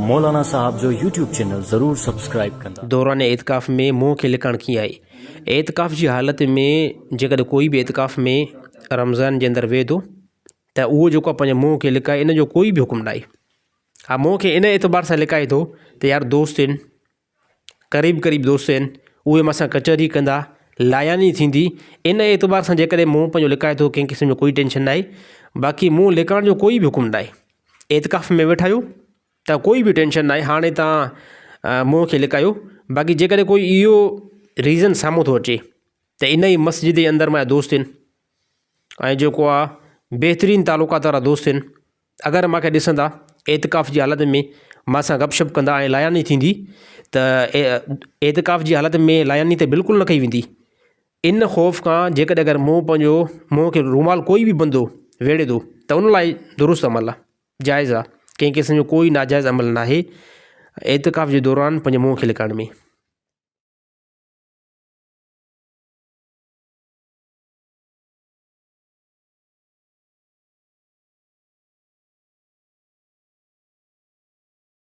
मौलाना साहब जो YouTube channel ज़रूर subscribe कंदा। दौरान एतिकाफ़ में मुंहुं खे लिकणु कीअं आहे। एतिकाफ़ जी हालत में जेकॾहिं कोई बि एतिकाफ़ में रमज़ान जे अंदरि वेह थो त उहो जेको आहे पंहिंजे मुंहं खे लिकाए, इन जो कोई बि हुकुम न आहे। हा, मुंहं खे इन एतबार सां लिकाए थो त यार दोस्त आहिनि, क़रीब दोस्त आहिनि, उहे मूंसां कचहरी कंदा, लायानी थींदी, इन एतबार सां जेकॾहिं मुंहुं पंहिंजो लिकाए थो, कंहिं क़िस्म जो कोई टेंशन न आहे। बाक़ी मुंहुं लिकाइण जो कोई बि हुकुम न आहे। एतिकाफ़ में वेठा आहियो त कोई बि टेंशन न आहे, हाणे तव्हां मुंहं खे लिकायो। बाक़ी जेकॾहिं कोई इहो रीज़न साम्हूं थो अचे त इन ई मस्जिद जे अंदरि मुंहिंजा दोस्त आहिनि ऐं जेको आहे बहितरीनु तालुकात वारा दोस्त आहिनि, अगरि मूंखे ॾिसंदा एतिकाफ़ जी हालत में मां गपशप कंदा ऐं लायानी थींदी त एतिकाफ़ जी हालत में लायानी त बिल्कुलु न कई वेंदी। इन ख़ौफ़ खां जेकॾहिं अगरि मुंहं खे रुमाल कोई बि बंदो वेड़े थो त उन लाइ दुरुस्त अमल आहे, जाइज़ आहे, कंहिं क़िस्म जो कोई नाजाइज़ अमल न आहे एतिकाफ़ जे दौरान पंहिंजे मुंहं खे लिकाइण में।